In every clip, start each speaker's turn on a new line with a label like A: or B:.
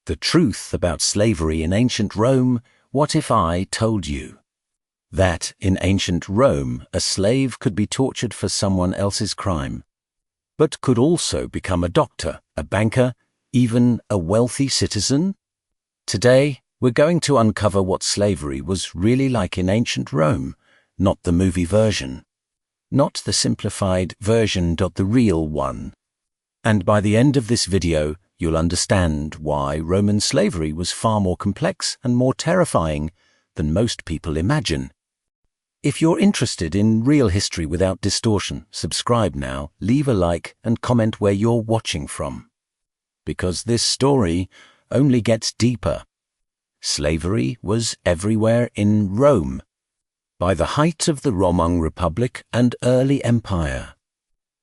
A: The truth about slavery in ancient Rome. What if I told you that in ancient Rome a slave could be tortured for someone else's crime, but could also become a doctor, a banker, even a wealthy citizen? Today, we're going to uncover what slavery was really like in ancient Rome, not the movie version, not the simplified version, but the real one. And by the end of this video, you'll understand why Roman slavery was far more complex and more terrifying than most people imagine. If you're interested in real history without distortion, subscribe now, leave a like, and comment where you're watching from. Because this story only gets deeper. Slavery was everywhere in Rome, by the height of the Roman Republic and early empire.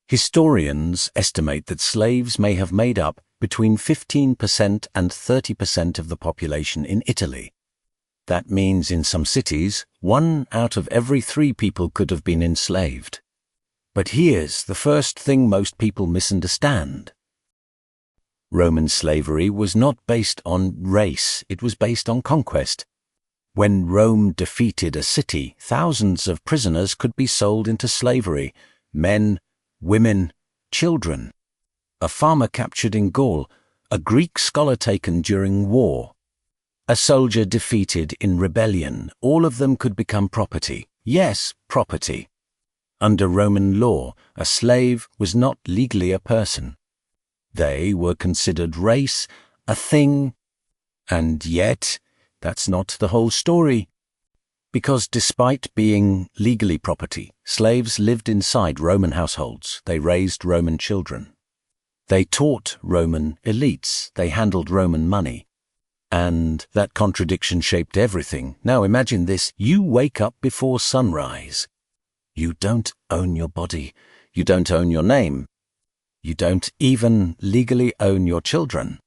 A: Historians estimate that slaves may have made up between 15% and 30% of the population in Italy. That means in some cities, 1 out of every 3 people could have been enslaved. But here's the first thing most people misunderstand. Roman slavery was not based on race, it was based on conquest. When Rome defeated a city, thousands of prisoners could be sold into slavery, men, women, children. A farmer captured in Gaul, a Greek scholar taken during war, a soldier defeated in rebellion, all of them could become property. Yes, property. Under Roman law, a slave was not legally a person. They were considered race, a thing, and yet that's not the whole story. Because despite being legally property, slaves lived inside Roman households. They raised Roman children. They taught Roman elites. They handled Roman money. And that contradiction shaped everything. Now imagine this. You wake up before sunrise. You don't own your body. You don't own your name. You don't even legally own your children.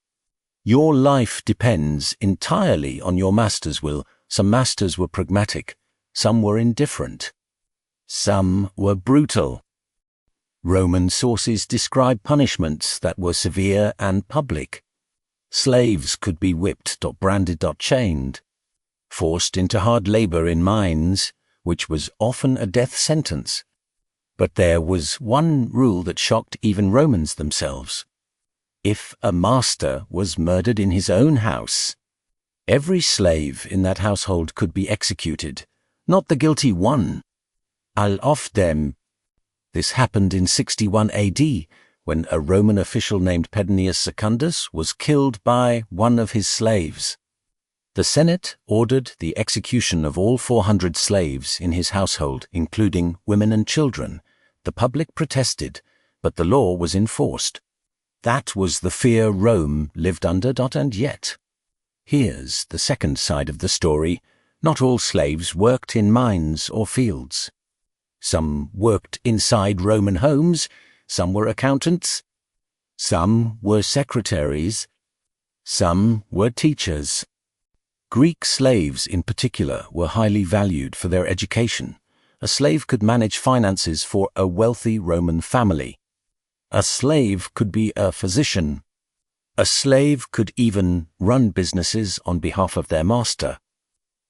A: Your life depends entirely on your master's will. Some masters were pragmatic. Some were indifferent. Some were brutal. Roman sources describe punishments that were severe and public. Slaves could be whipped, branded, chained, forced into hard labor in mines, which was often a death sentence. But there was one rule that shocked even Romans themselves. If a master was murdered in his own house, every slave in that household could be executed, not the guilty one. Al-Ofdem. This happened in 61 AD, when a Roman official named Pedanius Secundus was killed by one of his slaves. The Senate ordered the execution of all 400 slaves in his household, including women and children. The public protested, but the law was enforced. That was the fear Rome lived under, and yet. Here's the second side of the story. Not all slaves worked in mines or fields. Some worked inside Roman homes. Some were accountants. Some were secretaries. Some were teachers. Greek slaves in particular were highly valued for their education. A slave could manage finances for a wealthy Roman family. A slave could be a physician. A slave could even run businesses on behalf of their master.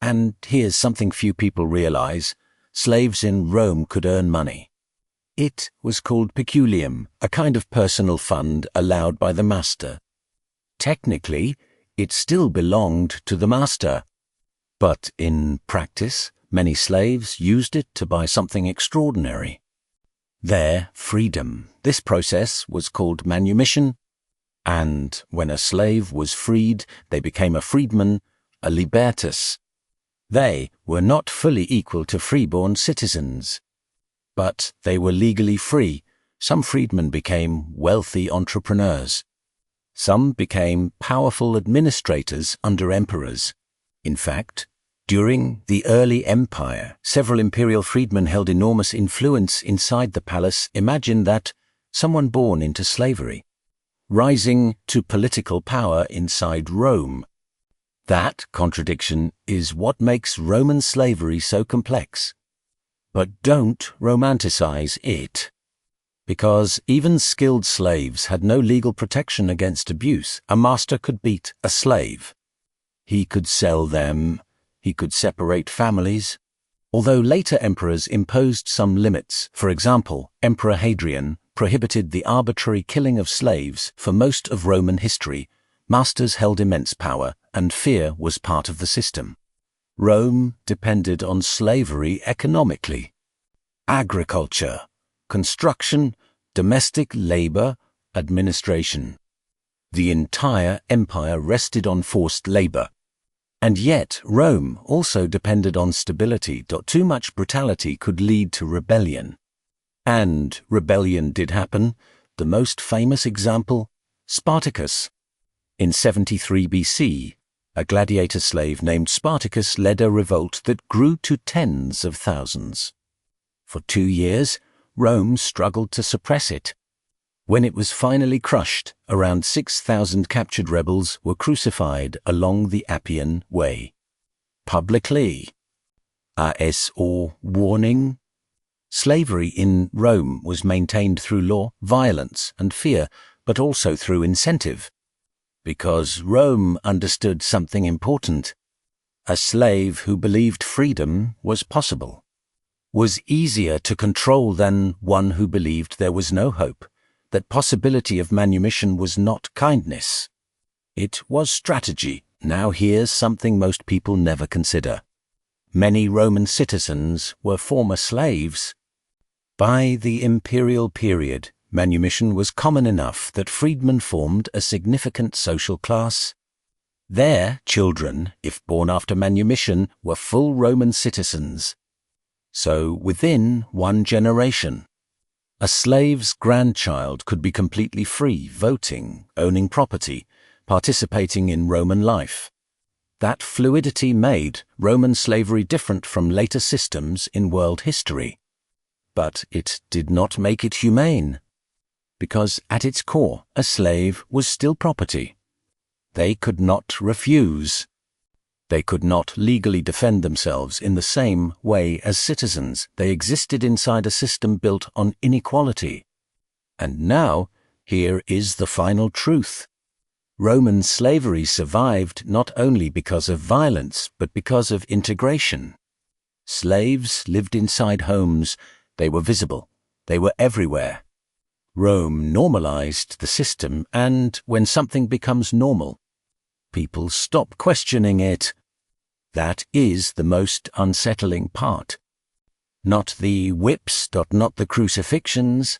A: And here's something few people realize. Slaves in Rome could earn money. It was called peculium, a kind of personal fund allowed by the master. Technically, it still belonged to the master. But in practice, many slaves used it to buy something extraordinary. Their freedom. This process was called manumission. And when a slave was freed, they became a freedman, a libertus. They were not fully equal to freeborn citizens. But they were legally free. Some freedmen became wealthy entrepreneurs. Some became powerful administrators under emperors. In fact, during the early empire, several imperial freedmen held enormous influence inside the palace. Imagine that, someone born into slavery, rising to political power inside Rome. That contradiction is what makes Roman slavery so complex. But don't romanticize it. Because even skilled slaves had no legal protection against abuse. A master could beat a slave. He could sell them. He could separate families. Although later emperors imposed some limits, for example, Emperor Hadrian prohibited the arbitrary killing of slaves for most of Roman history, masters held immense power, and fear was part of the system. Rome depended on slavery economically. Agriculture, construction, domestic labor, administration. The entire empire rested on forced labor. And yet, Rome also depended on stability. Too much brutality could lead to rebellion. And rebellion did happen. The most famous example, Spartacus. In 73 BC, a gladiator slave named Spartacus led a revolt that grew to tens of thousands. For 2 years, Rome struggled to suppress it. When it was finally crushed, around 6,000 captured rebels were crucified along the Appian Way. Publicly. ASO warning. Slavery in Rome was maintained through law, violence, and fear, but also through incentive. Because Rome understood something important. A slave who believed freedom was possible was easier to control than one who believed there was no hope, that possibility of manumission was not kindness. It was strategy. Now here's something most people never consider. Many Roman citizens were former slaves. By the imperial period, manumission was common enough that freedmen formed a significant social class. Their children, if born after manumission, were full Roman citizens. So within one generation, a slave's grandchild could be completely free, voting, owning property, participating in Roman life. That fluidity made Roman slavery different from later systems in world history. But it did not make it humane, because at its core, a slave was still property. They could not refuse. They could not legally defend themselves in the same way as citizens. They existed inside a system built on inequality. And now, here is the final truth. Roman slavery survived not only because of violence, but because of integration. Slaves lived inside homes. They were visible. They were everywhere. Rome normalized the system, and when something becomes normal, people stop questioning it. That is the most unsettling part. Not the whips, not the crucifixions,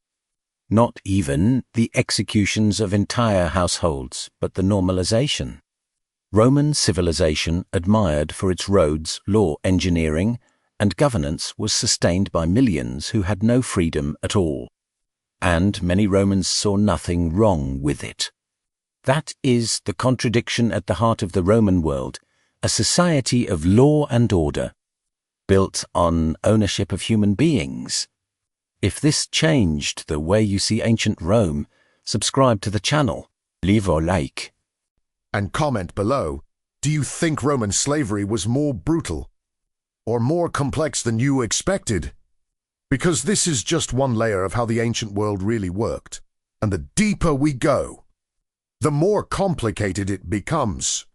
A: not even the executions of entire households, but the normalization. Roman civilization, admired for its roads, law, engineering, and governance, was sustained by millions who had no freedom at all. And many Romans saw nothing wrong with it. That is the contradiction at the heart of the Roman world, a society of law and order, built on ownership of human beings. If this changed the way you see ancient Rome, subscribe to the channel, leave a like.
B: And comment below, do you think Roman slavery was more brutal or more complex than you expected? Because this is just one layer of how the ancient world really worked. And the deeper we go, the more complicated it becomes.